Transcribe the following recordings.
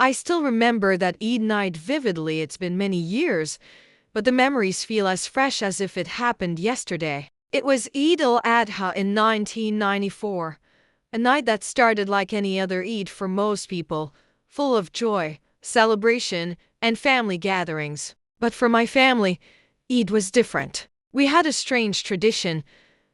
I still remember that Eid night vividly. It's been many years, but the memories feel as fresh as if it happened yesterday. It was Eid al-Adha in 1994, a night that started like any other Eid for most people, full of joy, celebration, and family gatherings. But for my family, Eid was different. We had a strange tradition,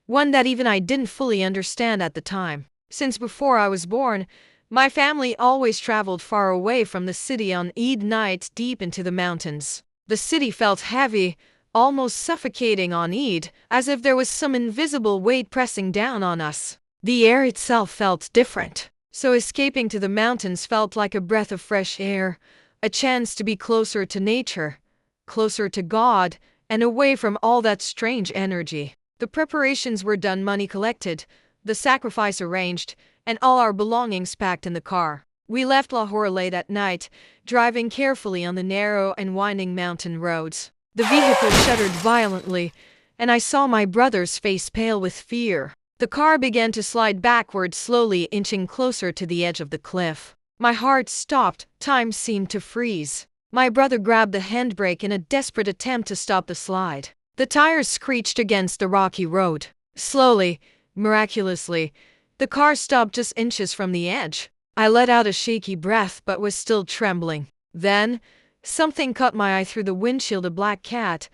one that even I didn't fully understand at the time. Since before I was born, my family always traveled far away from the city on Eid night, deep into the mountains. The city felt heavy, almost suffocating on Eid, as if there was some invisible weight pressing down on us. The air itself felt different, so escaping to the mountains felt like a breath of fresh air, a chance to be closer to nature, closer to God, and away from all that strange energy. The preparations were done, money collected, the sacrifice arranged, and all our belongings packed in the car. We left Lahore late at night, driving carefully on the narrow and winding mountain roads. The vehicle shuddered violently, and I saw my brother's face pale with fear. The car began to slide backward, slowly inching closer to the edge of the cliff. My heart stopped, time seemed to freeze. My brother grabbed the handbrake in a desperate attempt to stop the slide. The tires screeched against the rocky road. Slowly, miraculously, the car stopped just inches from the edge. I let out a shaky breath but was still trembling. Then, something caught my eye through the windshield, a black cat,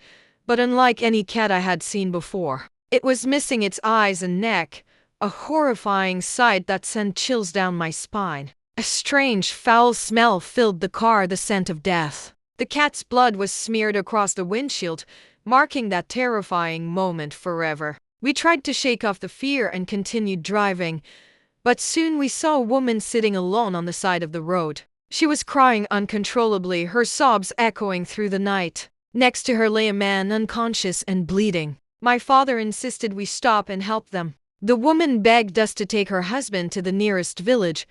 but unlike any cat I had seen before. It was missing its eyes and neck, a horrifying sight that sent chills down my spine. A strange, foul smell filled the car, the scent of death. The cat's blood was smeared across the windshield, marking that terrifying moment forever. We tried to shake off the fear and continued driving, but soon we saw a woman sitting alone on the side of the road. She was crying uncontrollably, her sobs echoing through the night. Next to her lay a man, unconscious and bleeding. My father insisted we stop and help them. The woman begged us to take her husband to the nearest village,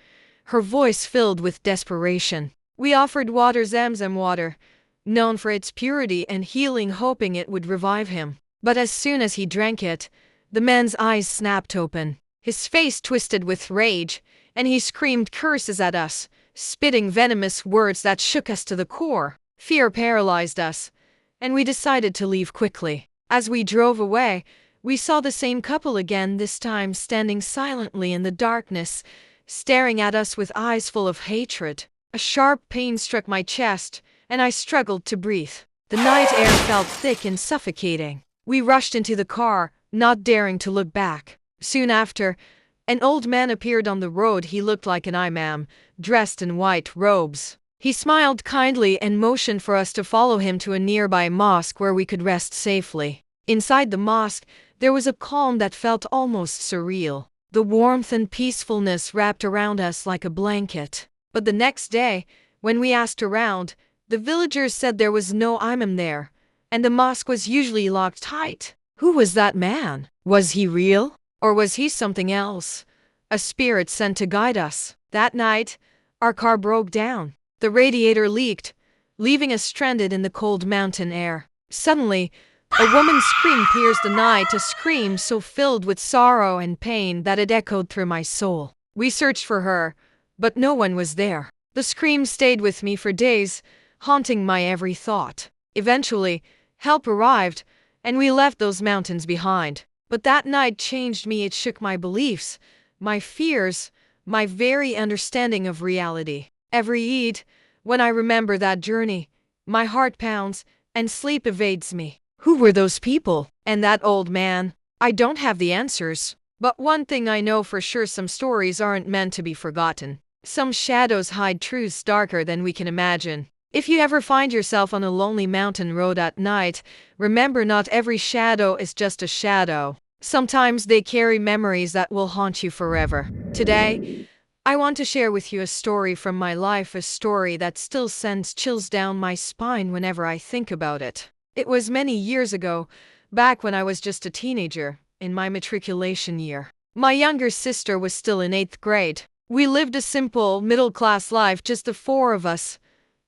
her voice filled with desperation. We offered water, Zamzam water, known for its purity and healing, hoping it would revive him. But as soon as he drank it, the man's eyes snapped open. His face twisted with rage, and he screamed curses at us, spitting venomous words that shook us to the core. Fear paralyzed us, and we decided to leave quickly. As we drove away, we saw the same couple again, this time standing silently in the darkness, staring at us with eyes full of hatred. A sharp pain struck my chest, and I struggled to breathe. The night air felt thick and suffocating. We rushed into the car, not daring to look back. Soon after, an old man appeared on the road. He looked like an imam, dressed in white robes. He smiled kindly and motioned for us to follow him to a nearby mosque where we could rest safely. Inside the mosque, there was a calm that felt almost surreal. The warmth and peacefulness wrapped around us like a blanket. But the next day, when we asked around, the villagers said there was no imam there, and the mosque was usually locked tight. Who was that man? Was he real? Or was he something else? A spirit sent to guide us? That night, our car broke down. The radiator leaked, leaving us stranded in the cold mountain air. Suddenly, a woman's scream pierced the night, a scream so filled with sorrow and pain that it echoed through my soul. We searched for her, but no one was there. The scream stayed with me for days, haunting my every thought. Eventually, help arrived, and we left those mountains behind. But that night changed me. It shook my beliefs, my fears, my very understanding of reality. Every Eid, when I remember that journey, my heart pounds and sleep evades me. Who were those people? And that old man? I don't have the answers. But one thing I know for sure, some stories aren't meant to be forgotten. Some shadows hide truths darker than we can imagine. If you ever find yourself on a lonely mountain road at night, remember, not every shadow is just a shadow. Sometimes they carry memories that will haunt you forever. Today, I want to share with you a story from my life, a story that still sends chills down my spine whenever I think about it. It was many years ago, back when I was just a teenager, in my matriculation year. My younger sister was still in 8th grade. We lived a simple, middle-class life, just the four of us.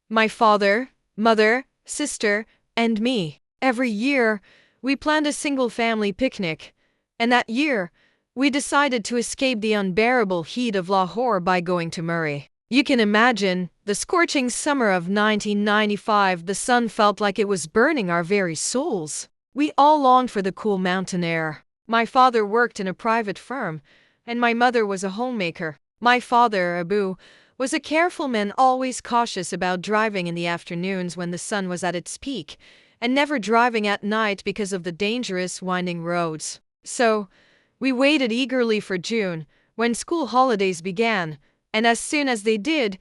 My father, mother, sister, and me. Every year, we planned a single-family picnic, and that year, we decided to escape the unbearable heat of Lahore by going to Murray. You can imagine, The scorching summer of 1995, the sun felt like it was burning our very souls. We all longed for the cool mountain air. My father worked in a private firm, and my mother was a homemaker. My father, Abu, was a careful man, always cautious about driving in the afternoons when the sun was at its peak, and never driving at night because of the dangerous winding roads. So, we waited eagerly for June, when school holidays began, and as soon as they did,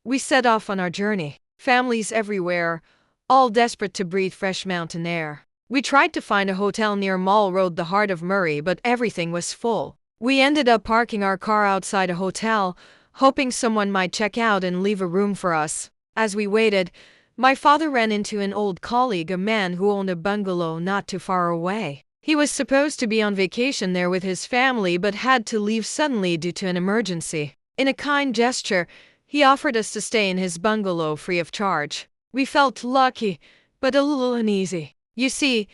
we set off on our journey. Families everywhere, all desperate to breathe fresh mountain air. We tried to find a hotel near Mall Road, the heart of Murray, but everything was full. We ended up parking our car outside a hotel, hoping someone might check out and leave a room for us. As we waited, my father ran into an old colleague, a man who owned a bungalow not too far away. He was supposed to be on vacation there with his family but had to leave suddenly due to an emergency. In a kind gesture, he offered us to stay in his bungalow free of charge. We felt lucky, but a little uneasy. You see,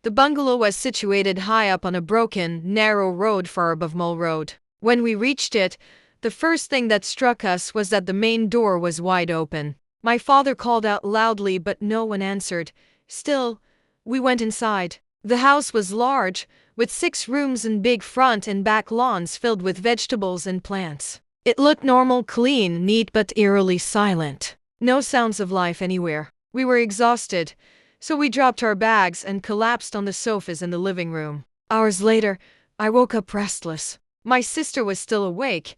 the bungalow was situated high up on a broken, narrow road far above Mall Road. When we reached it, the first thing that struck us was that the main door was wide open. My father called out loudly, but no one answered. Still, we went inside. The house was large, with 6 rooms and big front and back lawns filled with vegetables and plants. It looked normal, clean, neat, but eerily silent. No sounds of life anywhere. We were exhausted, so we dropped our bags and collapsed on the sofas in the living room. Hours later, I woke up restless. My sister was still awake,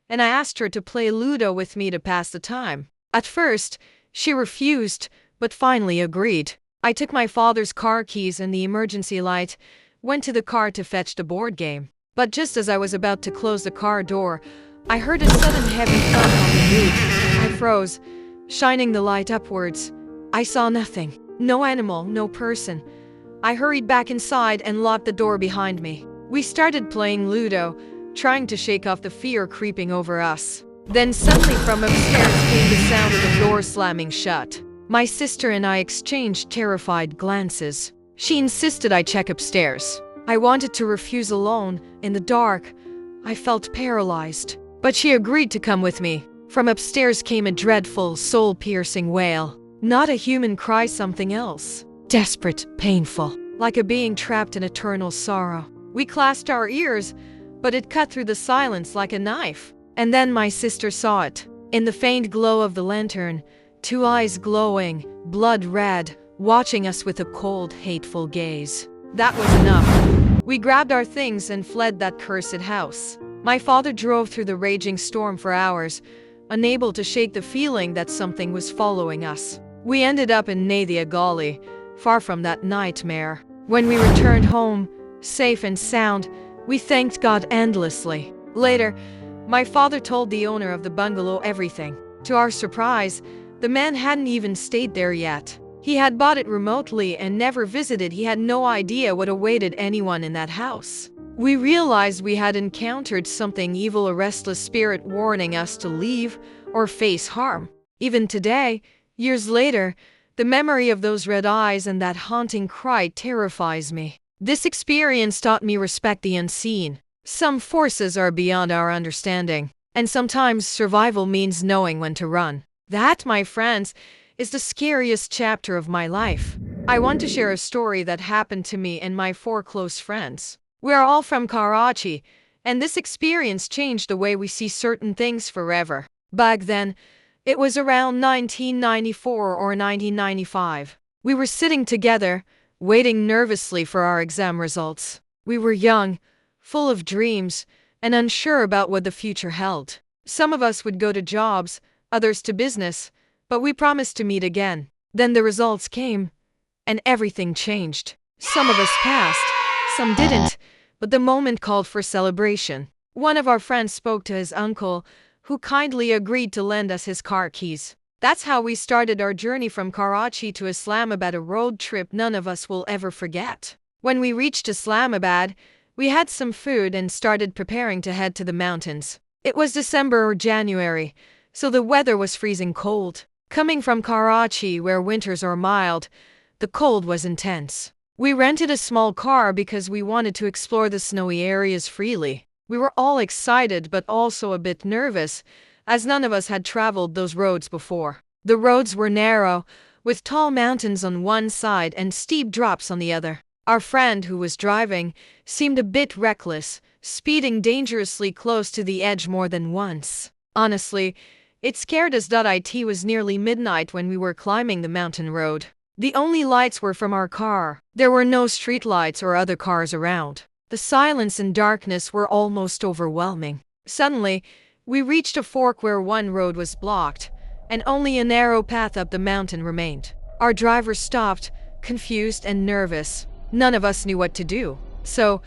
and I asked her to play Ludo with me to pass the time. At first, she refused, but finally agreed. I took my father's car keys and the emergency light, went to the car to fetch the board game. But just as I was about to close the car door, I heard a sudden heavy thump on the roof. I froze, shining the light upwards. I saw nothing. No animal, no person. I hurried back inside and locked the door behind me. We started playing Ludo, trying to shake off the fear creeping over us. Then suddenly from upstairs came the sound of the door slamming shut. My sister and I exchanged terrified glances. She insisted I check upstairs. I wanted to refuse alone. In the dark, I felt paralyzed. But she agreed to come with me. From upstairs came a dreadful, soul-piercing wail. Not a human cry, something else. Desperate, painful, like a being trapped in eternal sorrow. We clasped our ears, but it cut through the silence like a knife. And then my sister saw it. In the faint glow of the lantern, 2 eyes glowing, blood red, watching us with a cold, hateful gaze. That was enough. We grabbed our things and fled that cursed house. My father drove through the raging storm for hours, unable to shake the feeling that something was following us. We ended up in Nadia Gully, far from that nightmare. When we returned home, safe and sound, we thanked God endlessly. Later, my father told the owner of the bungalow everything. To our surprise, the man hadn't even stayed there yet. He had bought it remotely and never visited. He had no idea what awaited anyone in that house. We realized we had encountered something evil, a restless spirit warning us to leave or face harm. Even today, years later, the memory of those red eyes and that haunting cry terrifies me. This experience taught me respect the unseen. Some forces are beyond our understanding, and sometimes survival means knowing when to run. That, my friends, is the scariest chapter of my life. I want to share a story that happened to me and my 4 close friends. We are all from Karachi, and this experience changed the way we see certain things forever. Back then, it was around 1994 or 1995. We were sitting together, waiting nervously for our exam results. We were young, full of dreams, and unsure about what the future held. Some of us would go to jobs, others to business, but we promised to meet again. Then the results came, and everything changed. Some of us passed, some didn't, but the moment called for celebration. One of our friends spoke to his uncle, who kindly agreed to lend us his car keys. That's how we started our journey from Karachi to Islamabad, a road trip none of us will ever forget. When we reached Islamabad, we had some food and started preparing to head to the mountains. It was December or January, so the weather was freezing cold. Coming from Karachi, where winters are mild, the cold was intense. We rented a small car because we wanted to explore the snowy areas freely. We were all excited but also a bit nervous, as none of us had traveled those roads before. The roads were narrow, with tall mountains on one side and steep drops on the other. Our friend who was driving seemed a bit reckless, speeding dangerously close to the edge more than once. Honestly, it scared us. It was nearly midnight when we were climbing the mountain road. The only lights were from our car. There were no street lights or other cars around. The silence and darkness were almost overwhelming. Suddenly, we reached a fork where one road was blocked, and only a narrow path up the mountain remained. Our driver stopped, confused and nervous. None of us knew what to do, so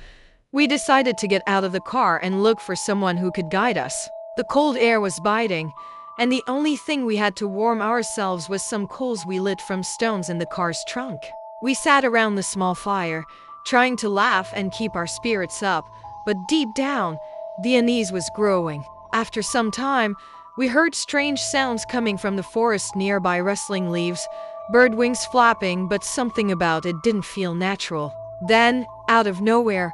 we decided to get out of the car and look for someone who could guide us. The cold air was biting, and the only thing we had to warm ourselves was some coals we lit from stones in the car's trunk. We sat around the small fire, trying to laugh and keep our spirits up, but deep down, the unease was growing. After some time, we heard strange sounds coming from the forest nearby, rustling leaves, bird wings flapping, but something about it didn't feel natural. Then, out of nowhere,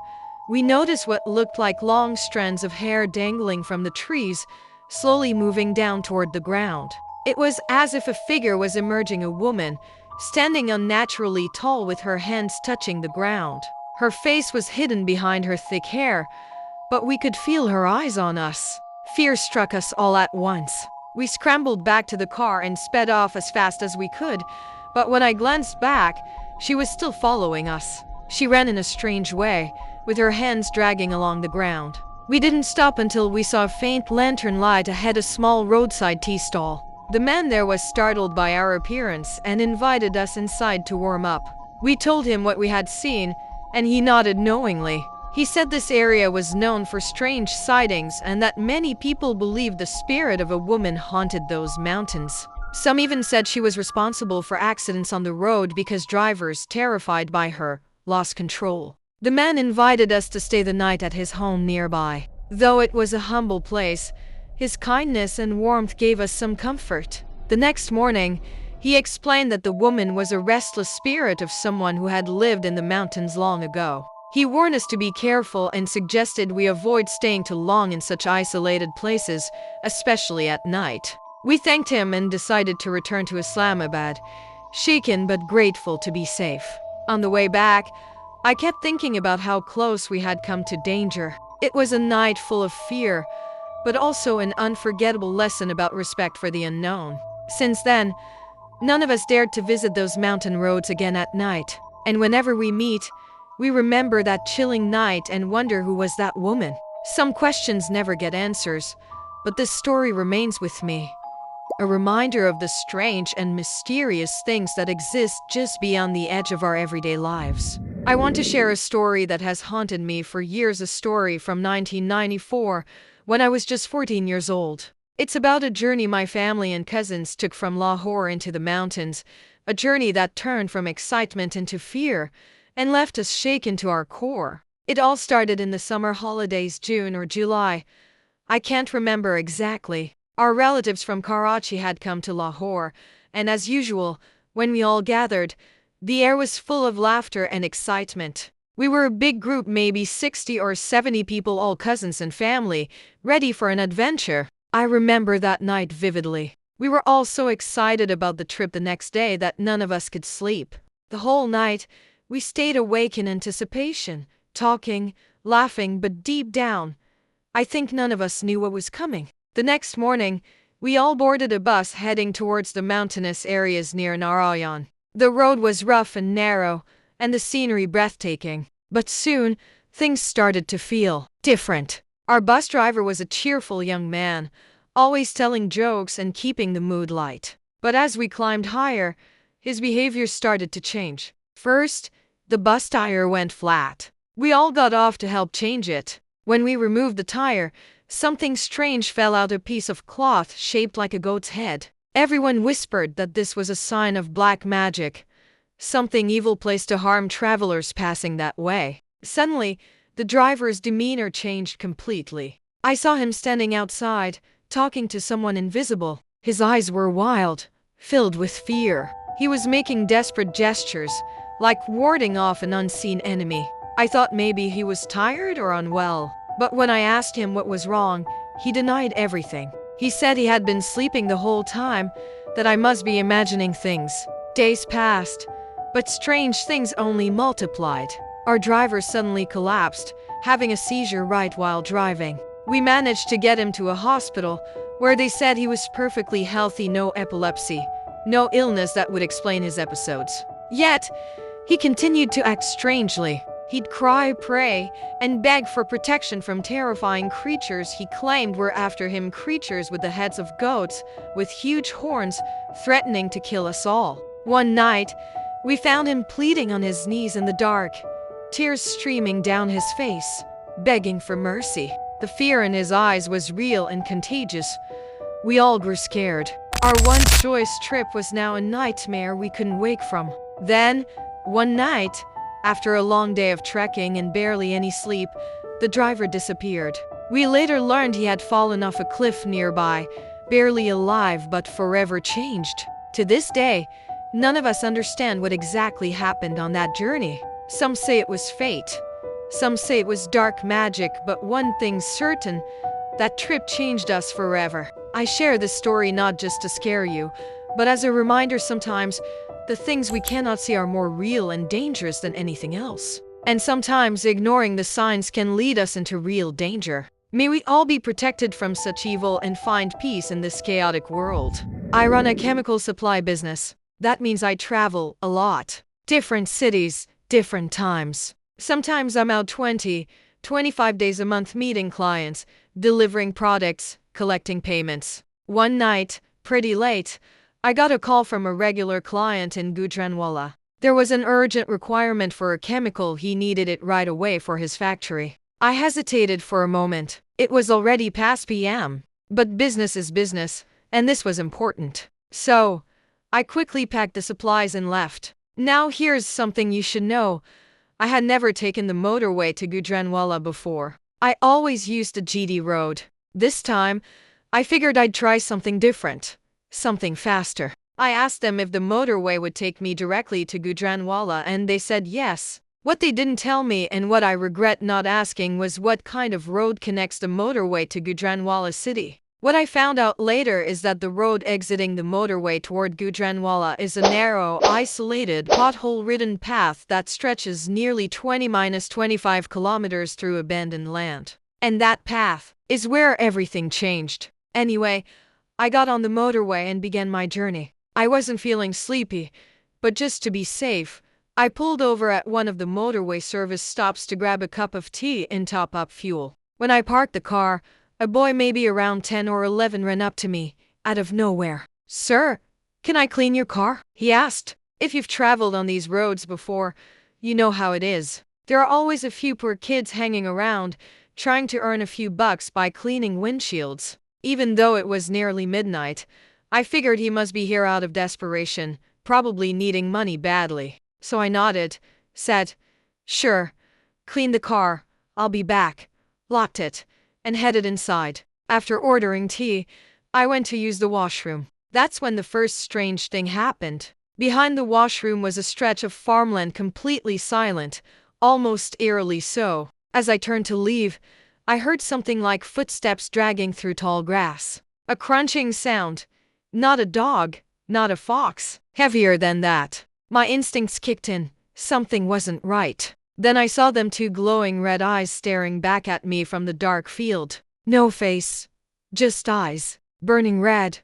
we noticed what looked like long strands of hair dangling from the trees, slowly moving down toward the ground. It was as if a figure was emerging, a woman, standing unnaturally tall with her hands touching the ground. Her face was hidden behind her thick hair, but we could feel her eyes on us. Fear struck us all at once. We scrambled back to the car and sped off as fast as we could, but when I glanced back, she was still following us. She ran in a strange way, with her hands dragging along the ground. We didn't stop until we saw a faint lantern light ahead, a small roadside tea stall. The man there was startled by our appearance and invited us inside to warm up. We told him what we had seen, and he nodded knowingly. He said this area was known for strange sightings and that many people believed the spirit of a woman haunted those mountains. Some even said she was responsible for accidents on the road because drivers, terrified by her, lost control. The man invited us to stay the night at his home nearby. Though it was a humble place, his kindness and warmth gave us some comfort. The next morning, he explained that the woman was a restless spirit of someone who had lived in the mountains long ago. He warned us to be careful and suggested we avoid staying too long in such isolated places, especially at night. We thanked him and decided to return to Islamabad, shaken but grateful to be safe. On the way back, I kept thinking about how close we had come to danger. It was a night full of fear, but also an unforgettable lesson about respect for the unknown. Since then, none of us dared to visit those mountain roads again at night. And whenever we meet, we remember that chilling night and wonder who was that woman. Some questions never get answers, but this story remains with me. A reminder of the strange and mysterious things that exist just beyond the edge of our everyday lives. I want to share a story that has haunted me for years, a story from 1994, when I was just 14 years old. It's about a journey my family and cousins took from Lahore into the mountains, a journey that turned from excitement into fear and left us shaken to our core. It all started in the summer holidays, June or July. I can't remember exactly. Our relatives from Karachi had come to Lahore, and as usual, when we all gathered, the air was full of laughter and excitement. We were a big group, maybe 60 or 70 people, all cousins and family, ready for an adventure. I remember that night vividly. We were all so excited about the trip the next day that none of us could sleep. The whole night, we stayed awake in anticipation, talking, laughing, but deep down, I think none of us knew what was coming. The next morning, we all boarded a bus heading towards the mountainous areas near Narration. The road was rough and narrow, and the scenery breathtaking. But soon, things started to feel different. Our bus driver was a cheerful young man, always telling jokes and keeping the mood light. But as we climbed higher, his behavior started to change. First, the bus tire went flat. We all got off to help change it. When we removed the tire, something strange fell out, a piece of cloth shaped like a goat's head. Everyone whispered that this was a sign of black magic, something evil placed to harm travelers passing that way. Suddenly, the driver's demeanor changed completely. I saw him standing outside, talking to someone invisible. His eyes were wild, filled with fear. He was making desperate gestures, like warding off an unseen enemy. I thought maybe he was tired or unwell, but when I asked him what was wrong, he denied everything. He said he had been sleeping the whole time, that I must be imagining things. Days passed, but strange things only multiplied. Our driver suddenly collapsed, having a seizure right while driving. We managed to get him to a hospital, where they said he was perfectly healthy, no epilepsy, no illness that would explain his episodes. Yet, he continued to act strangely. He'd cry, pray, and beg for protection from terrifying creatures he claimed were after him, creatures with the heads of goats, with huge horns, threatening to kill us all. One night, we found him pleading on his knees in the dark, tears streaming down his face, begging for mercy. The fear in his eyes was real and contagious. We all grew scared. Our once joyous trip was now a nightmare we couldn't wake from. Then, one night, after a long day of trekking and barely any sleep, the driver disappeared. We later learned he had fallen off a cliff nearby, barely alive but forever changed. To this day, none of us understand what exactly happened on that journey. Some say it was fate. Some say it was dark magic, but one thing's certain, that trip changed us forever. I share this story not just to scare you, but as a reminder sometimes the things we cannot see are more real and dangerous than anything else. And sometimes ignoring the signs can lead us into real danger. May we all be protected from such evil and find peace in this chaotic world. I run a chemical supply business. That means I travel a lot. Different cities, different times. Sometimes I'm out 20, 25 days a month meeting clients, delivering products, collecting payments. One night, pretty late, I got a call from a regular client in Gujranwala. There was an urgent requirement for a chemical. He needed it right away for his factory. I hesitated for a moment. It was already past PM. But business is business, and this was important. So, I quickly packed the supplies and left. Now here's something you should know. I had never taken the motorway to Gujranwala before. I always used the GD road. This time, I figured I'd try something different. Something faster. I asked them if the motorway would take me directly to Gujranwala, and they said yes. What they didn't tell me, and what I regret not asking, was what kind of road connects the motorway to Gujranwala city. What I found out later is that the road exiting the motorway toward Gujranwala is a narrow, isolated, pothole-ridden path that stretches nearly 20-25 kilometers through abandoned land. And that path is where everything changed. Anyway, I got on the motorway and began my journey. I wasn't feeling sleepy, but just to be safe, I pulled over at one of the motorway service stops to grab a cup of tea and top up fuel. When I parked the car, a boy maybe around 10 or 11 ran up to me, out of nowhere. "Sir, can I clean your car?" he asked. If you've traveled on these roads before, you know how it is. There are always a few poor kids hanging around, trying to earn a few bucks by cleaning windshields. Even though it was nearly midnight, I figured he must be here out of desperation, probably needing money badly. So I nodded, said, "Sure, clean the car, I'll be back," locked it, and headed inside. After ordering tea, I went to use the washroom. That's when the first strange thing happened. Behind the washroom was a stretch of farmland completely silent, almost eerily so. As I turned to leave, I heard something like footsteps dragging through tall grass. A crunching sound. Not a dog, not a fox. Heavier than that. My instincts kicked in. Something wasn't right. Then I saw them, two glowing red eyes staring back at me from the dark field. No face. Just eyes. Burning red.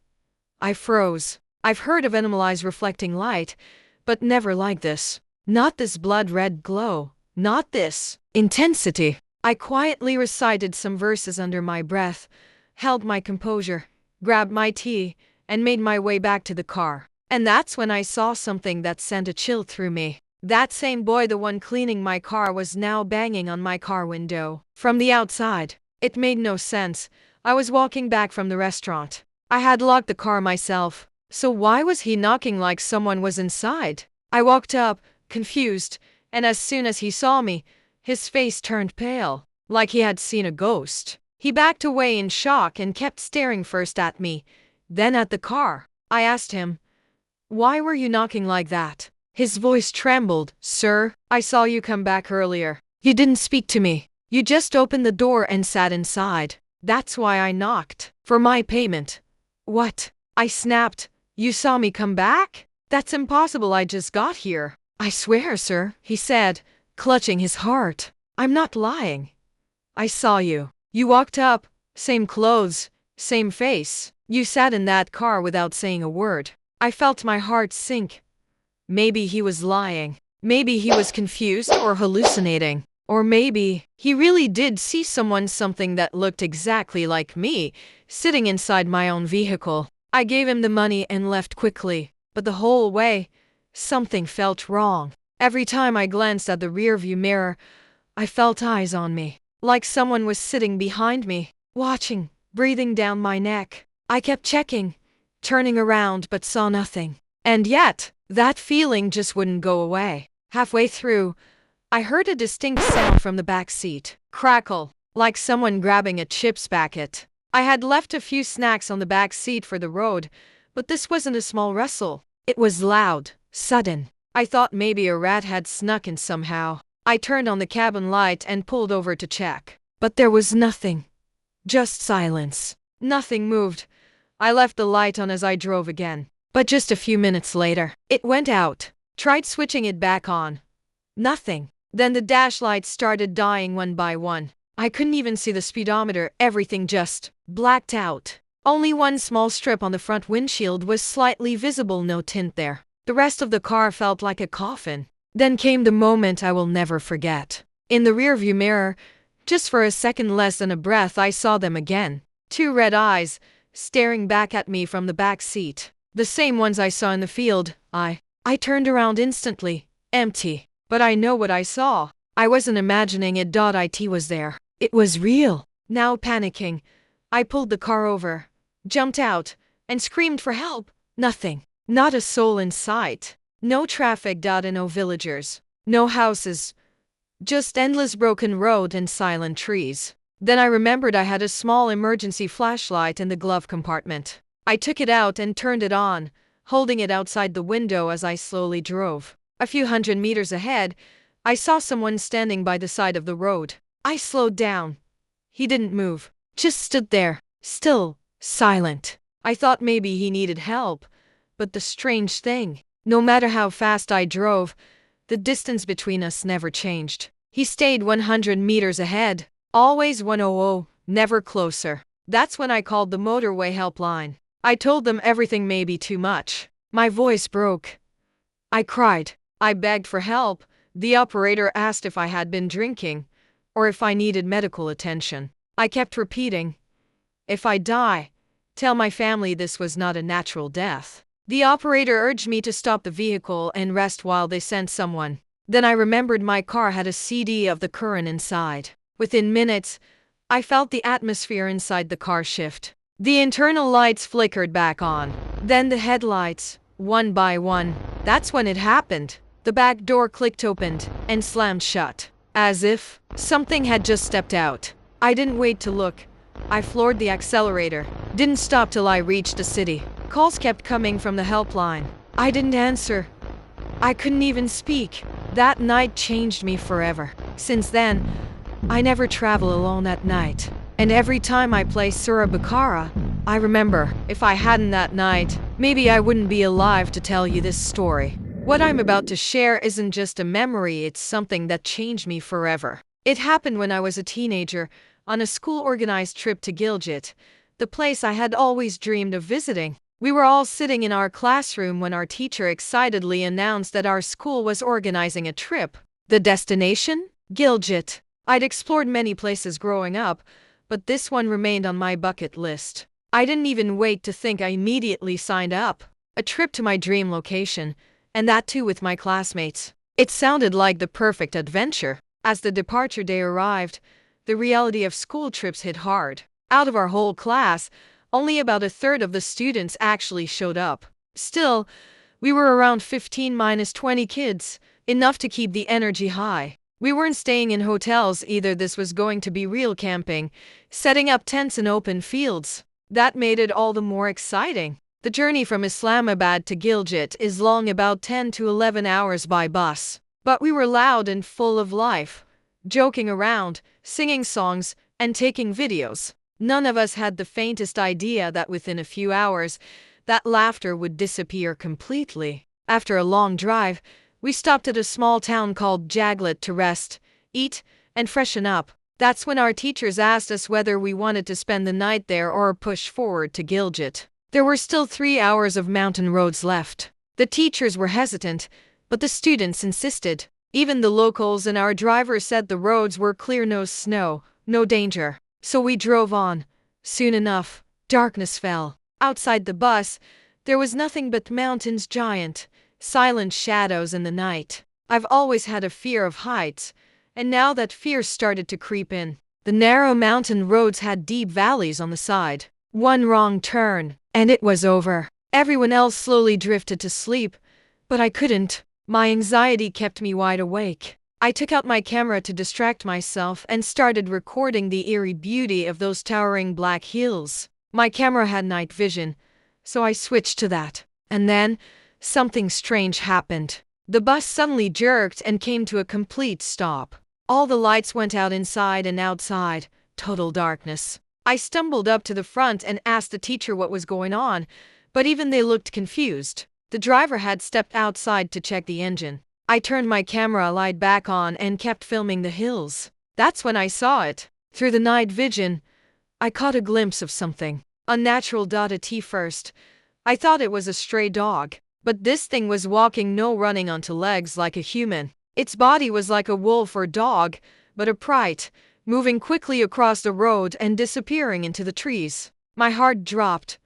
I froze. I've heard of animal eyes reflecting light, but never like this. Not this blood-red glow. Not this intensity. I quietly recited some verses under my breath, held my composure, grabbed my tea, and made my way back to the car. And that's when I saw something that sent a chill through me. That same boy, the one cleaning my car, was now banging on my car window. From the outside. It made no sense. I was walking back from the restaurant. I had locked the car myself. So why was he knocking like someone was inside? I walked up, confused, and as soon as he saw me, his face turned pale, like he had seen a ghost. He backed away in shock and kept staring first at me, then at the car. I asked him, "Why were you knocking like that?" His voice trembled. "Sir, I saw you come back earlier. You didn't speak to me. You just opened the door and sat inside." That's why I knocked. For my payment. What? I snapped. You saw me come back? That's impossible, I just got here. I swear, sir, he said, clutching his heart. I'm not lying. I saw you. You walked up, same clothes, same face. You sat in that car without saying a word. I felt my heart sink. Maybe he was lying. Maybe he was confused or hallucinating. Or maybe he really did see something that looked exactly like me, sitting inside my own vehicle. I gave him the money and left quickly, but the whole way, something felt wrong. Every time I glanced at the rearview mirror, I felt eyes on me, like someone was sitting behind me, watching, breathing down my neck. I kept checking, turning around, but saw nothing. And yet, that feeling just wouldn't go away. Halfway through, I heard a distinct sound from the back seat. Crackle, like someone grabbing a chips packet. I had left a few snacks on the back seat for the road, but this wasn't a small rustle. It was loud, sudden. I thought maybe a rat had snuck in somehow. I turned on the cabin light and pulled over to check. But there was nothing. Just silence. Nothing moved. I left the light on as I drove again. But just a few minutes later, it went out. Tried switching it back on. Nothing. Then the dash lights started dying one by one. I couldn't even see the speedometer, everything just blacked out. Only one small strip on the front windshield was slightly visible, no tint there. The rest of the car felt like a coffin. Then came the moment I will never forget. In the rearview mirror, just for a second less than a breath, I saw them again. Two red eyes, staring back at me from the back seat. The same ones I saw in the field. I turned around instantly. Empty. But I know what I saw. I wasn't imagining it. It was there. It was real. Now panicking, I pulled the car over, jumped out, and screamed for help. Nothing. Not a soul in sight. No traffic. And no villagers. No houses. Just endless broken road and silent trees. Then I remembered I had a small emergency flashlight in the glove compartment. I took it out and turned it on, holding it outside the window as I slowly drove. A few hundred meters ahead, I saw someone standing by the side of the road. I slowed down. He didn't move, just stood there, still, silent. I thought maybe he needed help, but the strange thing, no matter how fast I drove, the distance between us never changed. He stayed 100 meters ahead, always 100, never closer. That's when I called the motorway helpline. I told them everything may be too much. My voice broke. I cried. I begged for help. The operator asked if I had been drinking, or if I needed medical attention. I kept repeating, if I die, tell my family this was not a natural death. The operator urged me to stop the vehicle and rest while they sent someone. Then I remembered my car had a CD of the Quran inside. Within minutes, I felt the atmosphere inside the car shift. The internal lights flickered back on. Then the headlights, one by one. That's when it happened. The back door clicked open and slammed shut, as if something had just stepped out. I didn't wait to look. I floored the accelerator. Didn't stop till I reached the city. Calls kept coming from the helpline. I didn't answer. I couldn't even speak. That night changed me forever. Since then, I never travel alone at night. And every time I play Surah Baqarah, I remember, if I hadn't that night, maybe I wouldn't be alive to tell you this story. What I'm about to share isn't just a memory, it's something that changed me forever. It happened when I was a teenager, on a school-organized trip to Gilgit, the place I had always dreamed of visiting. We were all sitting in our classroom when our teacher excitedly announced that our school was organizing a trip. The destination? Gilgit. I'd explored many places growing up, but this one remained on my bucket list. I didn't even wait to think, I immediately signed up. A trip to my dream location, and that too with my classmates. It sounded like the perfect adventure. As the departure day arrived, the reality of school trips hit hard. Out of our whole class, only about a third of the students actually showed up. Still, we were around 15-20 kids, enough to keep the energy high. We weren't staying in hotels either. This was going to be real camping, setting up tents in open fields. That made it all the more exciting. The journey from Islamabad to Gilgit is long, about 10 to 11 hours by bus. But we were loud and full of life, joking around, singing songs, and taking videos. None of us had the faintest idea that within a few hours, that laughter would disappear completely. After a long drive, we stopped at a small town called Jaglet to rest, eat, and freshen up. That's when our teachers asked us whether we wanted to spend the night there or push forward to Gilgit. There were still 3 hours of mountain roads left. The teachers were hesitant, but the students insisted. Even the locals and our driver said the roads were clear, no snow, no danger. So we drove on. Soon enough, darkness fell. Outside the bus, there was nothing but mountains, giant, silent shadows in the night. I've always had a fear of heights, and now that fear started to creep in. The narrow mountain roads had deep valleys on the side. One wrong turn, and it was over. Everyone else slowly drifted to sleep, but I couldn't. My anxiety kept me wide awake. I took out my camera to distract myself and started recording the eerie beauty of those towering black hills. My camera had night vision, so I switched to that. And then, something strange happened. The bus suddenly jerked and came to a complete stop. All the lights went out inside and outside. Total darkness. I stumbled up to the front and asked the teacher what was going on, but even they looked confused. The driver had stepped outside to check the engine. I turned my camera light back on and kept filming the hills. That's when I saw it. Through the night vision, I caught a glimpse of something unnatural. At first, I thought it was a stray dog, but this thing was walking, no running on two legs like a human. Its body was like a wolf or dog, but upright, moving quickly across the road and disappearing into the trees. My heart dropped.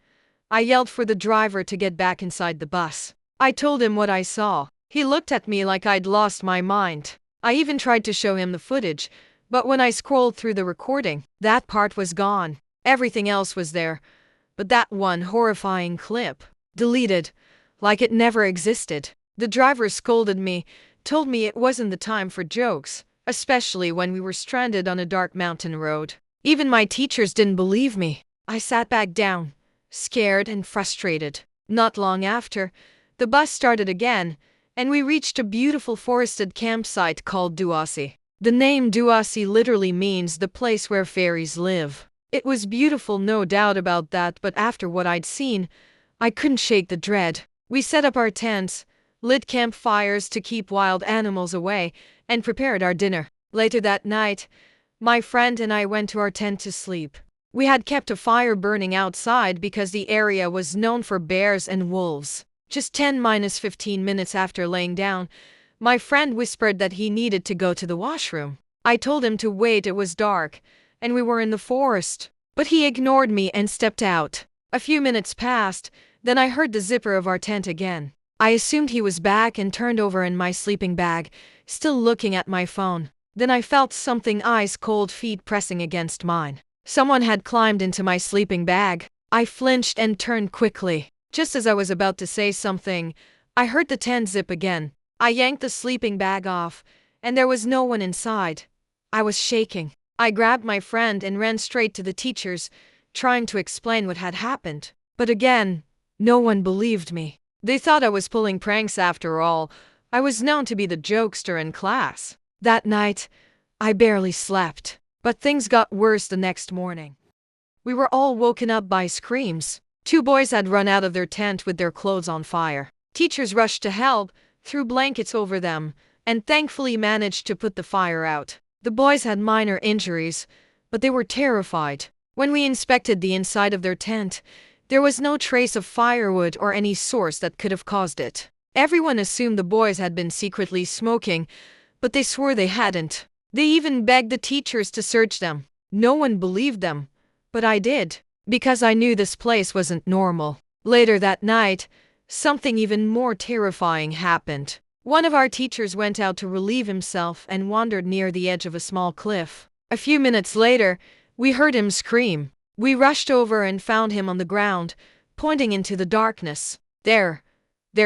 I yelled for the driver to get back inside the bus. I told him what I saw. He looked at me like I'd lost my mind. I even tried to show him the footage, but when I scrolled through the recording, that part was gone. Everything else was there, but that one horrifying clip, deleted, like it never existed. The driver scolded me, told me it wasn't the time for jokes, especially when we were stranded on a dark mountain road. Even my teachers didn't believe me. I sat back down, scared and frustrated. Not long after, the bus started again, and we reached a beautiful forested campsite called Duasi. The name Duasi literally means the place where fairies live. It was beautiful, no doubt about that, but after what I'd seen, I couldn't shake the dread. We set up our tents, lit campfires to keep wild animals away, and prepared our dinner. Later that night, my friend and I went to our tent to sleep. We had kept a fire burning outside because the area was known for bears and wolves. Just 10-15 minutes after laying down, my friend whispered that he needed to go to the washroom. I told him to wait, it was dark, and we were in the forest. But he ignored me and stepped out. A few minutes passed, then I heard the zipper of our tent again. I assumed he was back and turned over in my sleeping bag, still looking at my phone. Then I felt something ice-cold, feet pressing against mine. Someone had climbed into my sleeping bag. I flinched and turned quickly. Just as I was about to say something, I heard the tent zip again. I yanked the sleeping bag off, and there was no one inside. I was shaking. I grabbed my friend and ran straight to the teachers, trying to explain what had happened. But again, no one believed me. They thought I was pulling pranks after all. I was known to be the jokester in class. That night, I barely slept. But things got worse the next morning. We were all woken up by screams. 2 boys had run out of their tent with their clothes on fire. Teachers rushed to help, threw blankets over them, and thankfully managed to put the fire out. The boys had minor injuries, but they were terrified. When we inspected the inside of their tent, there was no trace of firewood or any source that could have caused it. Everyone assumed the boys had been secretly smoking, but they swore they hadn't. They even begged the teachers to search them. No one believed them, but I did, because I knew this place wasn't normal. Later that night, something even more terrifying happened. One of our teachers went out to relieve himself and wandered near the edge of a small cliff. A few minutes later, we heard him scream. We rushed over and found him on the ground, pointing into the darkness. There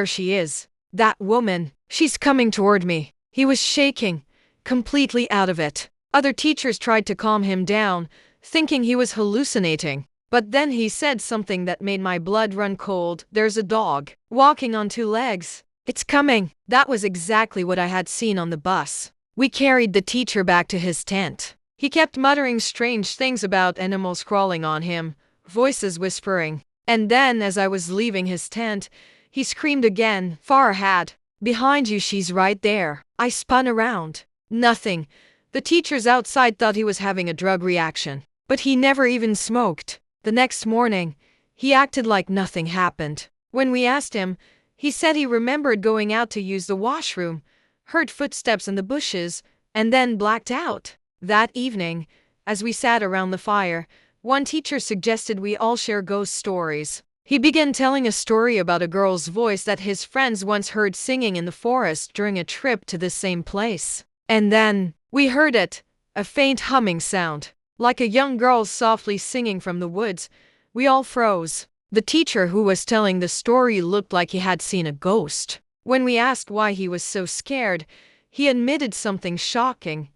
she is. That woman. She's coming toward me. He was shaking, completely out of it. Other teachers tried to calm him down, thinking he was hallucinating. But then he said something that made my blood run cold. There's a dog, walking on 2 legs. It's coming. That was exactly what I had seen on the bus. We carried the teacher back to his tent. He kept muttering strange things about animals crawling on him, voices whispering. And then, as I was leaving his tent, he screamed again, far ahead. Behind you, she's right there. I spun around. Nothing. The teachers outside thought he was having a drug reaction. But he never even smoked. The next morning, he acted like nothing happened. When we asked him, he said he remembered going out to use the washroom, heard footsteps in the bushes, and then blacked out. That evening, as we sat around the fire, one teacher suggested we all share ghost stories. He began telling a story about a girl's voice that his friends once heard singing in the forest during a trip to the same place. And then, we heard it, a faint humming sound, like a young girl softly singing from the woods. We all froze. The teacher who was telling the story looked like he had seen a ghost. When we asked why he was so scared, he admitted something shocking.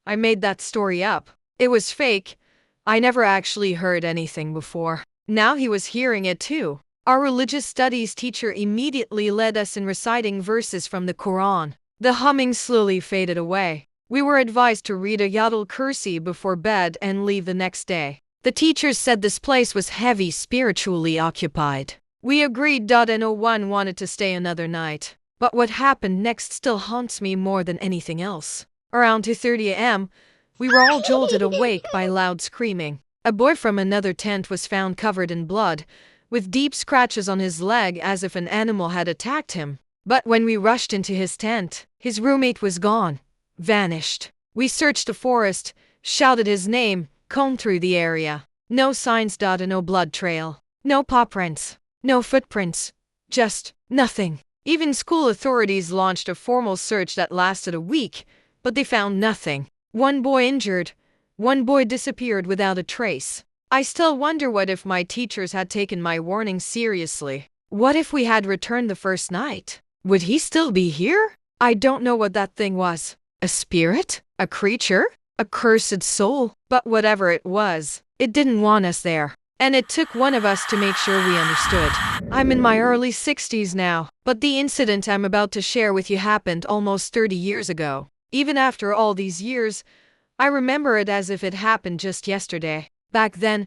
I made that story up. It was fake. I never actually heard anything before. Now he was hearing it too. Our religious studies teacher immediately led us in reciting verses from the Quran. The humming slowly faded away. We were advised to read Ayatul Kursi before bed and leave the next day. The teachers said this place was heavy spiritually occupied. We agreed. No one wanted to stay another night. But what happened next still haunts me more than anything else. Around 2:30 a.m., we were all jolted awake by loud screaming. A boy from another tent was found covered in blood, with deep scratches on his leg as if an animal had attacked him. But when we rushed into his tent, his roommate was gone, vanished. We searched the forest, shouted his name, combed through the area. No signs. No blood trail. No paw prints. No footprints. Just nothing. Even school authorities launched a formal search that lasted a week, but they found nothing. One boy injured. One boy disappeared without a trace. I still wonder what if my teachers had taken my warning seriously. What if we had returned the first night? Would he still be here? I don't know what that thing was. A spirit? A creature? A cursed soul? But whatever it was, it didn't want us there. And it took one of us to make sure we understood. I'm in my early 60s now, but the incident I'm about to share with you happened almost 30 years ago. Even after all these years, I remember it as if it happened just yesterday. Back then,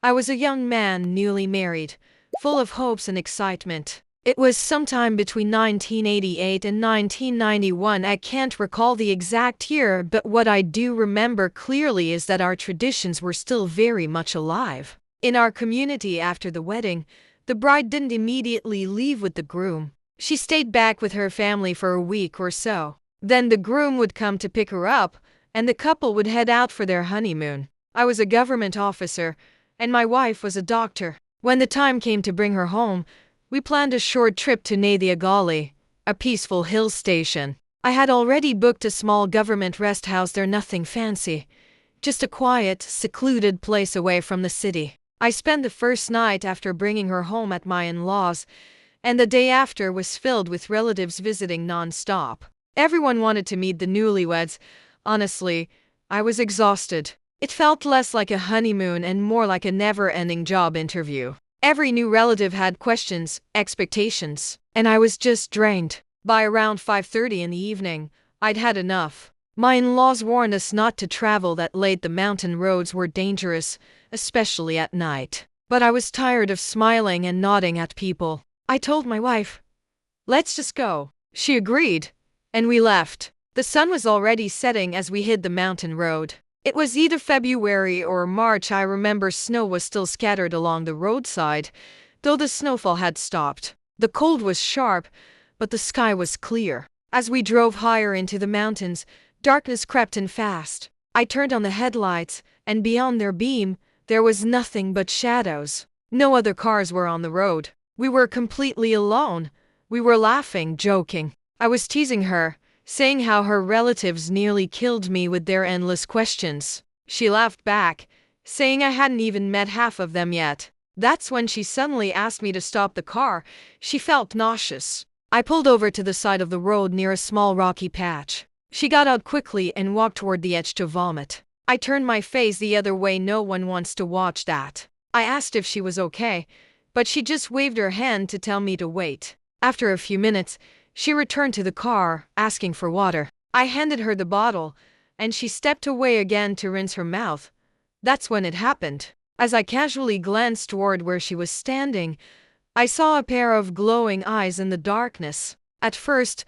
I was a young man newly married, full of hopes and excitement. It was sometime between 1988 and 1991. I can't recall the exact year, but what I do remember clearly is that our traditions were still very much alive. In our community after the wedding, the bride didn't immediately leave with the groom. She stayed back with her family for a week or so. Then the groom would come to pick her up, and the couple would head out for their honeymoon. I was a government officer, and my wife was a doctor. When the time came to bring her home, we planned a short trip to Nadia Gali, a peaceful hill station. I had already booked a small government rest house there, nothing fancy, just a quiet, secluded place away from the city. I spent the first night after bringing her home at my in-laws, and the day after was filled with relatives visiting non-stop. Everyone wanted to meet the newlyweds. Honestly, I was exhausted. It felt less like a honeymoon and more like a never-ending job interview. Every new relative had questions, expectations, and I was just drained. By around 5:30 in the evening, I'd had enough. My in-laws warned us not to travel that late. The mountain roads were dangerous, especially at night. But I was tired of smiling and nodding at people. I told my wife, "Let's just go." She agreed, and we left. The sun was already setting as we hit the mountain road. It was either February or March. I remember snow was still scattered along the roadside, though the snowfall had stopped. The cold was sharp, but the sky was clear. As we drove higher into the mountains, darkness crept in fast. I turned on the headlights, and beyond their beam, there was nothing but shadows. No other cars were on the road. We were completely alone. We were laughing, joking. I was teasing her, saying how her relatives nearly killed me with their endless questions. She laughed back, saying I hadn't even met half of them yet. That's when she suddenly asked me to stop the car. She felt nauseous. I pulled over to the side of the road near a small rocky patch. She got out quickly and walked toward the edge to vomit. I turned my face the other way. No one wants to watch that. I asked if she was okay, but she just waved her hand to tell me to wait. After a few minutes, she returned to the car, asking for water. I handed her the bottle, and she stepped away again to rinse her mouth. That's when it happened. As I casually glanced toward where she was standing, I saw a pair of glowing eyes in the darkness. At first,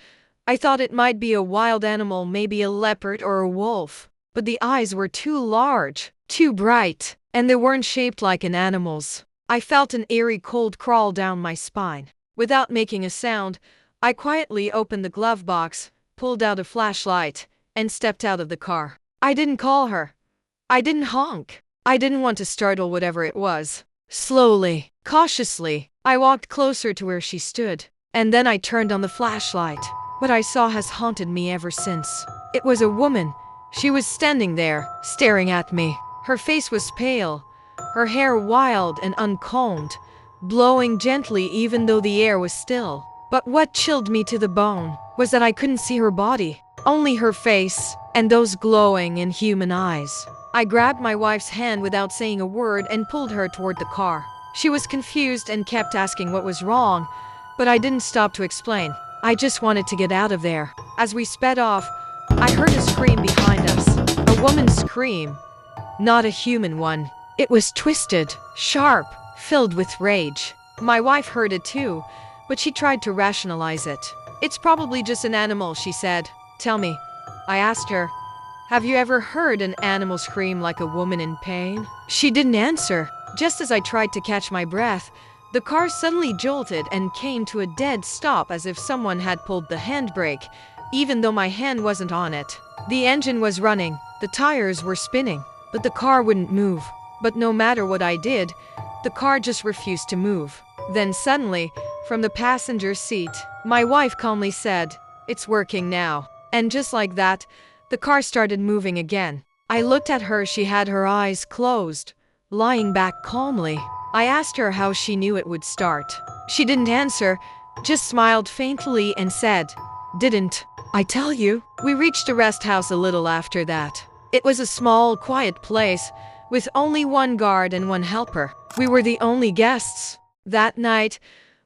I thought it might be a wild animal, maybe a leopard or a wolf. But the eyes were too large, too bright, and they weren't shaped like an animal's. I felt an eerie cold crawl down my spine. Without making a sound, I quietly opened the glove box, pulled out a flashlight, and stepped out of the car. I didn't call her. I didn't honk. I didn't want to startle whatever it was. Slowly, cautiously, I walked closer to where she stood, and then I turned on the flashlight. What I saw has haunted me ever since. It was a woman. She was standing there, staring at me. Her face was pale, her hair wild and uncombed, blowing gently even though the air was still. But what chilled me to the bone was that I couldn't see her body, only her face and those glowing, inhuman eyes. I grabbed my wife's hand without saying a word and pulled her toward the car. She was confused and kept asking what was wrong, but I didn't stop to explain. I just wanted to get out of there. As we sped off, I heard a scream behind us. A woman's scream. Not a human one. It was twisted, sharp, filled with rage. My wife heard it too, but she tried to rationalize it. It's probably just an animal, she said. Tell me, I asked her, have you ever heard an animal scream like a woman in pain? She didn't answer. Just as I tried to catch my breath, the car suddenly jolted and came to a dead stop as if someone had pulled the handbrake, even though my hand wasn't on it. The engine was running, the tires were spinning, but the car wouldn't move. But no matter what I did, the car just refused to move. Then suddenly, from the passenger seat, my wife calmly said, "It's working now." And just like that, the car started moving again. I looked at her. She had her eyes closed, lying back calmly. I asked her how she knew it would start. She didn't answer, just smiled faintly and said, "Didn't I tell you?" We reached a rest house a little after that. It was a small, quiet place with only one guard and one helper. We were the only guests. That night,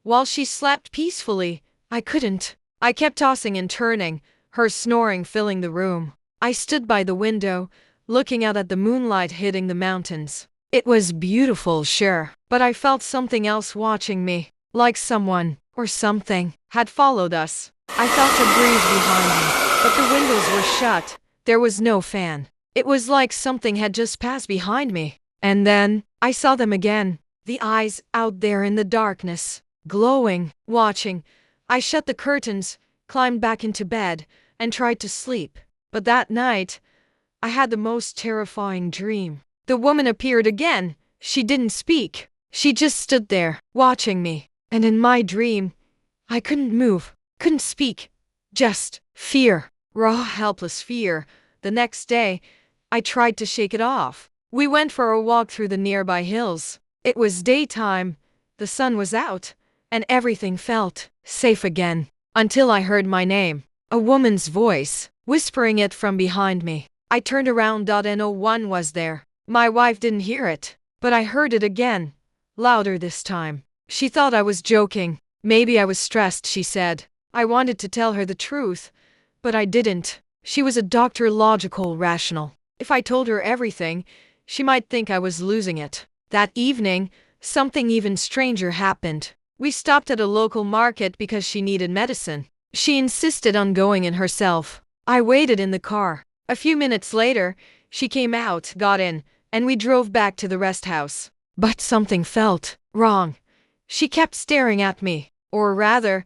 while she slept peacefully, I couldn't. I kept tossing and turning, her snoring filling the room. I stood by the window, looking out at the moonlight hitting the mountains. It was beautiful, sure, but I felt something else watching me, like someone, or something, had followed us. I felt a breeze behind me, but the windows were shut. There was no fan. It was like something had just passed behind me. And then, I saw them again. The eyes out there in the darkness, glowing, watching. I shut the curtains, climbed back into bed, and tried to sleep. But that night, I had the most terrifying dream. The woman appeared again. She didn't speak. She just stood there, watching me. And in my dream, I couldn't move, couldn't speak. Just fear. Raw, helpless fear. The next day, I tried to shake it off. We went for a walk through the nearby hills. It was daytime, the sun was out, and everything felt safe again. Until I heard my name. A woman's voice, whispering it from behind me. I turned around and no one was there. My wife didn't hear it, but I heard it again, louder this time. She thought I was joking. Maybe I was stressed, she said. I wanted to tell her the truth, but I didn't. She was a doctor, logical, rational. If I told her everything, she might think I was losing it. That evening, something even stranger happened. We stopped at a local market because she needed medicine. She insisted on going in herself. I waited in the car. A few minutes later, she came out, got in, and we drove back to the rest house. But something felt wrong. She kept staring at me, or rather,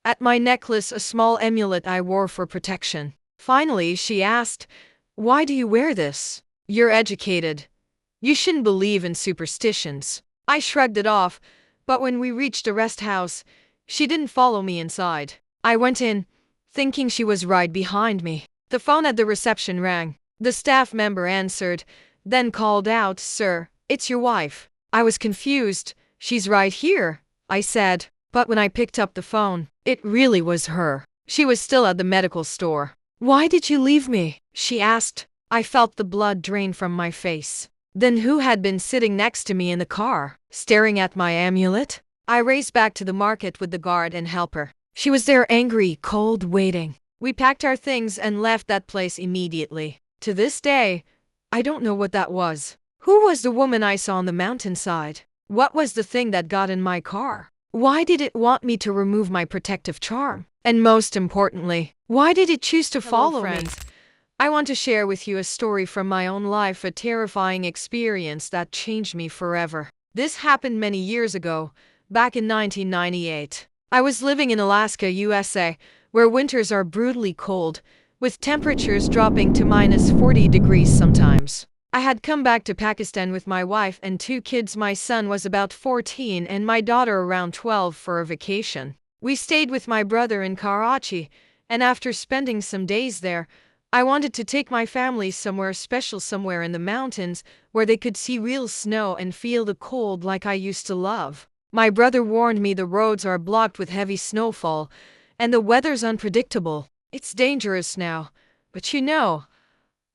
at my necklace, a small amulet I wore for protection. Finally, she asked, "Why do you wear this? You're educated. You shouldn't believe in superstitions." I shrugged it off, but when we reached the rest house, she didn't follow me inside. I went in, thinking she was right behind me. The phone at the reception rang. The staff member answered, then called out, "Sir, it's your wife." I was confused. "She's right here," I said. But when I picked up the phone, it really was her. She was still at the medical store. "Why did you leave me?" she asked. I felt the blood drain from my face. Then who had been sitting next to me in the car, staring at my amulet? I raced back to the market with the guard and helper. She was there, angry, cold, waiting. We packed our things and left that place immediately. To this day, I don't know what that was. Who was the woman I saw on the mountainside? What was the thing that got in my car? Why did it want me to remove my protective charm? And most importantly, why did it choose to follow me? I want to share with you a story from my own life, a terrifying experience that changed me forever. This happened many years ago, back in 1998. I was living in Alaska, USA, where winters are brutally cold, with temperatures dropping to minus 40 degrees sometimes. I had come back to Pakistan with my wife and 2 kids. My son was about 14 and my daughter around 12 for a vacation. We stayed with my brother in Karachi, and after spending some days there, I wanted to take my family somewhere special, somewhere in the mountains where they could see real snow and feel the cold like I used to love. My brother warned me the roads are blocked with heavy snowfall and the weather's unpredictable. It's dangerous now, but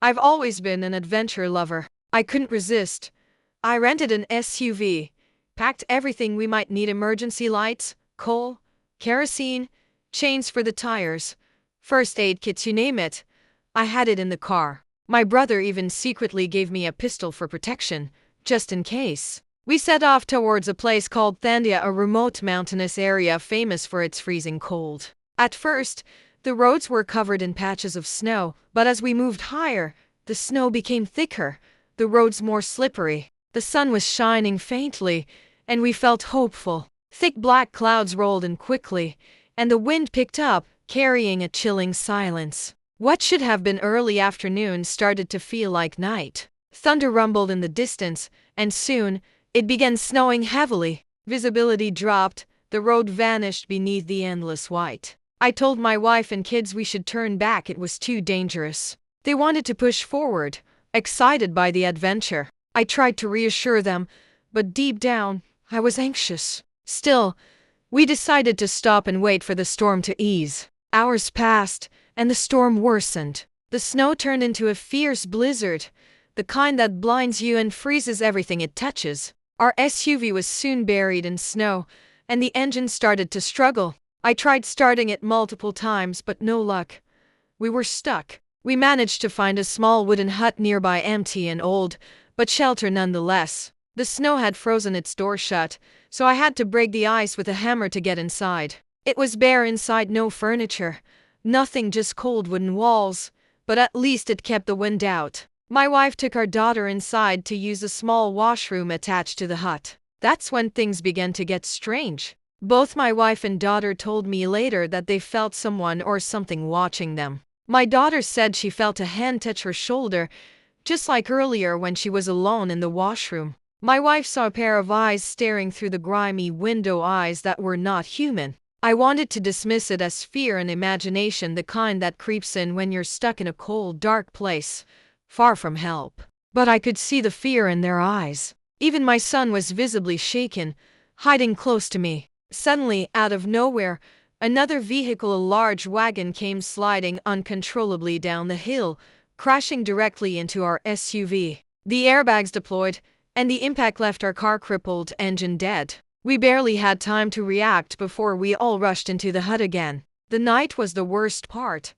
I've always been an adventure lover. I couldn't resist. I rented an SUV, packed everything we might need: emergency lights, coal, kerosene, chains for the tires, first aid kits, you name it. I had it in the car. My brother even secretly gave me a pistol for protection, just in case. We set off towards a place called Thandia, a remote mountainous area famous for its freezing cold. At first, the roads were covered in patches of snow, but as we moved higher, the snow became thicker, the roads more slippery. The sun was shining faintly, and we felt hopeful. Thick black clouds rolled in quickly, and the wind picked up, carrying a chilling silence. What should have been early afternoon started to feel like night. Thunder rumbled in the distance, and soon, it began snowing heavily. Visibility dropped, the road vanished beneath the endless white. I told my wife and kids we should turn back, it was too dangerous. They wanted to push forward, excited by the adventure. I tried to reassure them, but deep down, I was anxious. Still, we decided to stop and wait for the storm to ease. Hours passed, and the storm worsened. The snow turned into a fierce blizzard, the kind that blinds you and freezes everything it touches. Our SUV was soon buried in snow, and the engine started to struggle. I tried starting it multiple times, but no luck. We were stuck. We managed to find a small wooden hut nearby, empty and old, but shelter nonetheless. The snow had frozen its door shut, so I had to break the ice with a hammer to get inside. It was bare inside, no furniture. Nothing, just cold wooden walls, but at least it kept the wind out. My wife took our daughter inside to use a small washroom attached to the hut. That's when things began to get strange. Both my wife and daughter told me later that they felt someone or something watching them. My daughter said she felt a hand touch her shoulder, just like earlier when she was alone in the washroom. My wife saw a pair of eyes staring through the grimy window, eyes that were not human. I wanted to dismiss it as fear and imagination, the kind that creeps in when you're stuck in a cold, dark place, far from help. But I could see the fear in their eyes. Even my son was visibly shaken, hiding close to me. Suddenly, out of nowhere, another vehicle, a large wagon, came sliding uncontrollably down the hill, crashing directly into our SUV. The airbags deployed, and the impact left our car crippled, engine dead. We barely had time to react before we all rushed into the hut again. The night was the worst part.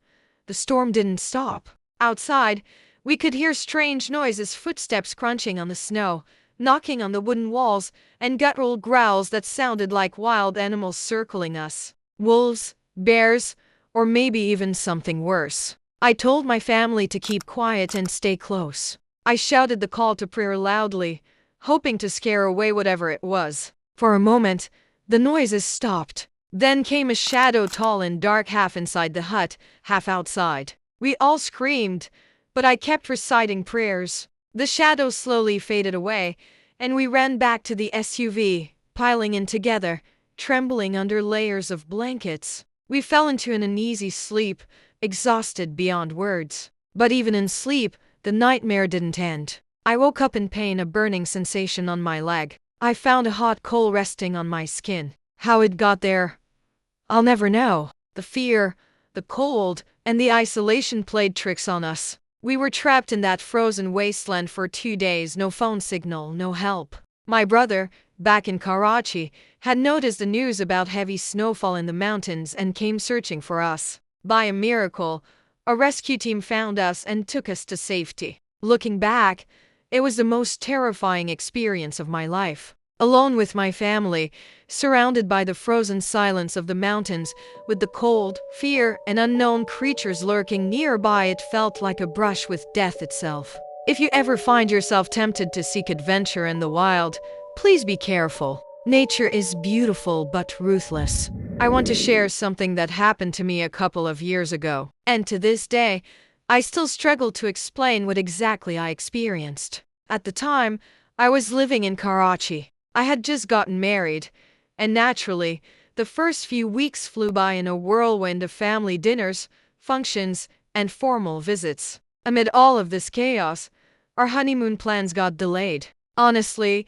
The storm didn't stop. Outside, we could hear strange noises, footsteps crunching on the snow, knocking on the wooden walls, and guttural growls that sounded like wild animals circling us. Wolves, bears, or maybe even something worse. I told my family to keep quiet and stay close. I shouted the call to prayer loudly, hoping to scare away whatever it was. For a moment, the noises stopped. Then came a shadow, tall and dark, half inside the hut, half outside. We all screamed, but I kept reciting prayers. The shadow slowly faded away, and we ran back to the SUV, piling in together, trembling under layers of blankets. We fell into an uneasy sleep, exhausted beyond words. But even in sleep, the nightmare didn't end. I woke up in pain, a burning sensation on my leg. I found a hot coal resting on my skin. How it got there, I'll never know. The fear, the cold, and the isolation played tricks on us. We were trapped in that frozen wasteland for 2 days, no phone signal, no help. My brother, back in Karachi, had noticed the news about heavy snowfall in the mountains and came searching for us. By a miracle, A rescue team found us and took us to safety. Looking back, it was the most terrifying experience of my life. Alone with my family, surrounded by the frozen silence of the mountains, with the cold, fear, and unknown creatures lurking nearby, it felt like a brush with death itself. If you ever find yourself tempted to seek adventure in the wild, please be careful. Nature is beautiful but ruthless. I want to share something that happened to me a couple of years ago, and to this day, I still struggle to explain what exactly I experienced. At the time, I was living in Karachi. I had just gotten married, and naturally, the first few weeks flew by in a whirlwind of family dinners, functions, and formal visits. Amid all of this chaos, our honeymoon plans got delayed. Honestly,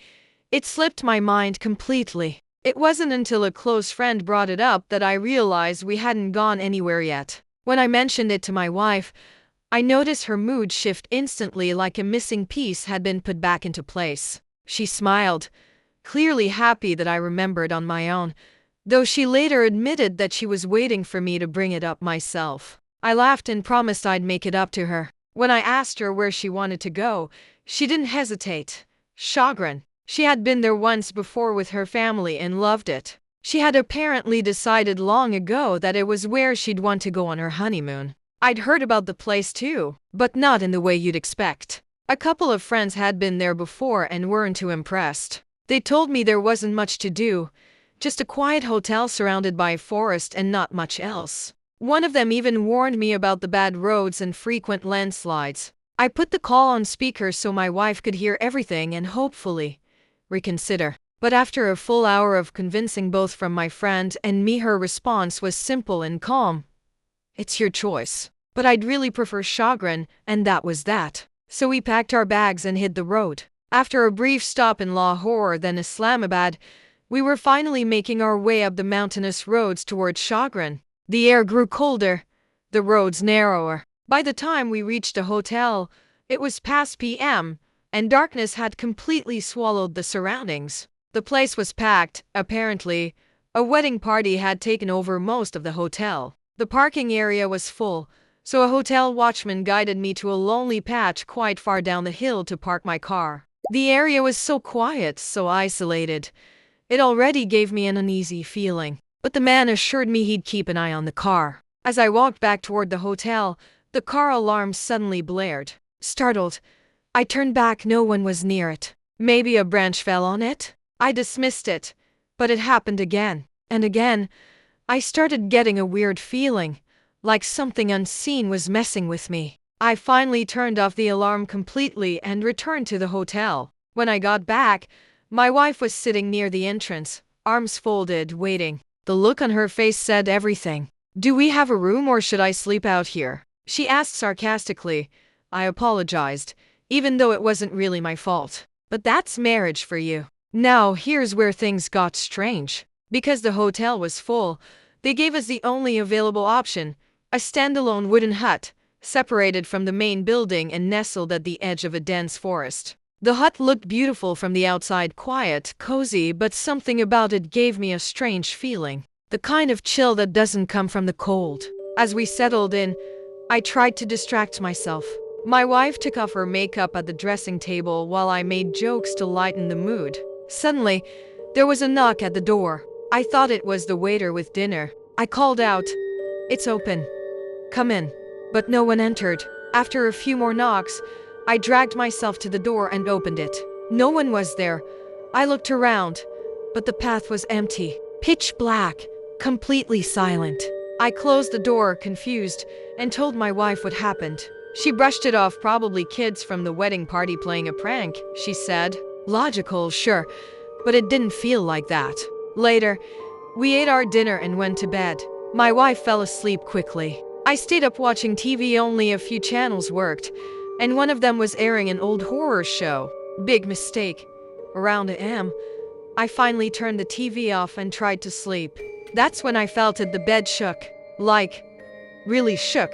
it slipped my mind completely. It wasn't until a close friend brought it up that I realized we hadn't gone anywhere yet. When I mentioned it to my wife, I noticed her mood shift instantly, like a missing piece had been put back into place. She smiled, clearly happy that I remembered on my own, though she later admitted that she was waiting for me to bring it up myself. I laughed and promised I'd make it up to her. When I asked her where she wanted to go, she didn't hesitate. Chagrin. She had been there once before with her family and loved it. She had apparently decided long ago that it was where she'd want to go on her honeymoon. I'd heard about the place too, but not in the way you'd expect. A couple of friends had been there before and weren't too impressed. They told me there wasn't much to do, just a quiet hotel surrounded by a forest and not much else. One of them even warned me about the bad roads and frequent landslides. I put the call on speaker so my wife could hear everything and hopefully reconsider. But after a full hour of convincing both from my friend and me, her response was simple and calm. It's your choice. But I'd really prefer Chagrin, and that was that. So we packed our bags and hit the road. After a brief stop in Lahore, then Islamabad, we were finally making our way up the mountainous roads towards Chagrin. The air grew colder, the roads narrower. By the time we reached the hotel, it was past p.m., and darkness had completely swallowed the surroundings. The place was packed, apparently. A wedding party had taken over most of the hotel. The parking area was full, so a hotel watchman guided me to a lonely patch quite far down the hill to park my car. The area was so quiet, so isolated. It already gave me an uneasy feeling, but the man assured me he'd keep an eye on the car. As I walked back toward the hotel, the car alarm suddenly blared. Startled, I turned back. No one was near it. Maybe a branch fell on it? I dismissed it, but it happened again and again. I started getting a weird feeling, like something unseen was messing with me. I finally turned off the alarm completely and returned to the hotel. When I got back, my wife was sitting near the entrance, arms folded, waiting. The look on her face said everything. Do we have a room or should I sleep out here? She asked sarcastically. I apologized, even though it wasn't really my fault. But that's marriage for you. Now, here's where things got strange. Because the hotel was full, they gave us the only available option, a standalone wooden hut, separated from the main building and nestled at the edge of a dense forest. The hut looked beautiful from the outside, quiet, cozy, but something about it gave me a strange feeling. The kind of chill that doesn't come from the cold. As we settled in, I tried to distract myself. My wife took off her makeup at the dressing table while I made jokes to lighten the mood. Suddenly, there was a knock at the door. I thought it was the waiter with dinner. I called out, "It's open. Come in." But no one entered. After a few more knocks, I dragged myself to the door and opened it. No one was there. I looked around, but the path was empty. Pitch black, completely silent. I closed the door, confused, and told my wife what happened. She brushed it off. Probably kids from the wedding party playing a prank, she said. Logical, sure, but it didn't feel like that. Later, we ate our dinner and went to bed. My wife fell asleep quickly. I stayed up watching TV. Only a few channels worked, and one of them was airing an old horror show. Big mistake. Around a.m., I finally turned the TV off and tried to sleep. That's when I felt it. The bed shook. Like, really shook.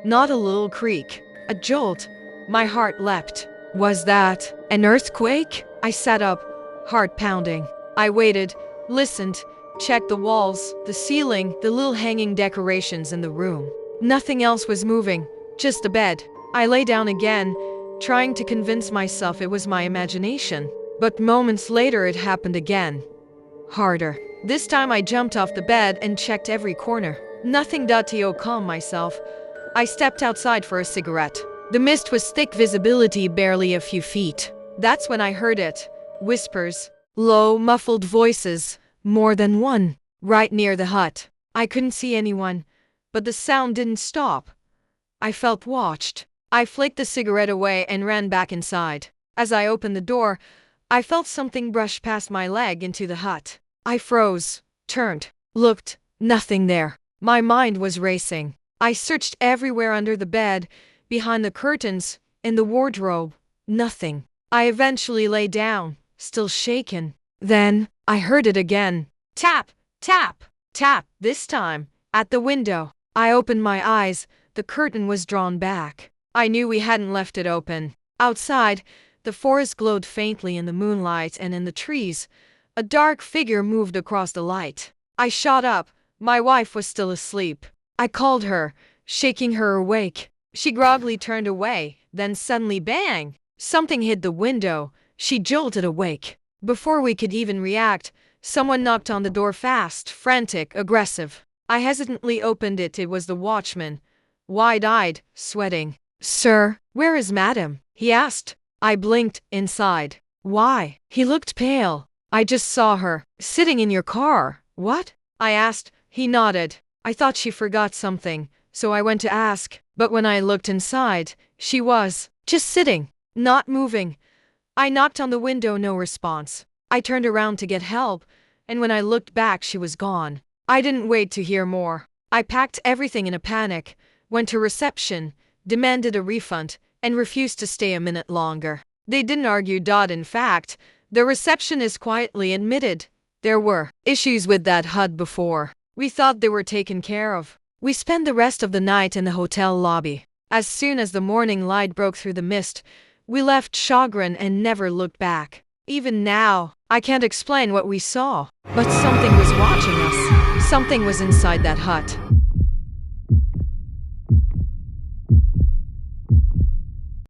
Not a little creak. A jolt. My heart leapt. Was that an earthquake? I sat up, heart pounding. I waited, listened, checked the walls, the ceiling, the little hanging decorations in the room. Nothing else was moving, just the bed. I lay down again, trying to convince myself it was my imagination. But moments later it happened again. Harder. This time I jumped off the bed and checked every corner. Nothing. To calm myself, I stepped outside for a cigarette. The mist was thick, visibility barely a few feet. That's when I heard it. Whispers. Low, muffled voices. More than one. Right near the hut. I couldn't see anyone, but the sound didn't stop. I felt watched. I flicked the cigarette away and ran back inside. As I opened the door, I felt something brush past my leg into the hut. I froze, turned, looked, nothing there. My mind was racing. I searched everywhere under the bed, behind the curtains, in the wardrobe. Nothing. I eventually lay down, still shaken. Then, I heard it again. Tap, tap, tap, this time, at the window. I opened my eyes. The curtain was drawn back. I knew we hadn't left it open. Outside, the forest glowed faintly in the moonlight, and in the trees, a dark figure moved across the light. I shot up. My wife was still asleep. I called her, shaking her awake. She groggily turned away, then suddenly bang! Something hit the window. She jolted awake. Before we could even react, someone knocked on the door fast, frantic, aggressive. I hesitantly opened it. It was the watchman, wide-eyed, sweating. "Sir, where is Madam?" he asked. I blinked. Inside. "Why?" He looked pale. "I just saw her, sitting in your car." "What?" I asked. He nodded. I thought she forgot something, so I went to ask, but when I looked inside, she was just sitting, not moving. I knocked on the window, no response. I turned around to get help, and when I looked back, she was gone. I didn't wait to hear more. I packed everything in a panic, went to reception, demanded a refund, and refused to stay a minute longer. They didn't argue. In fact, the receptionist quietly admitted there were issues with that hut before. We thought they were taken care of. We spent the rest of the night in the hotel lobby. As soon as the morning light broke through the mist, we left chagrin and never looked back. Even now, I can't explain what we saw, but something was watching us. Something was inside that hut.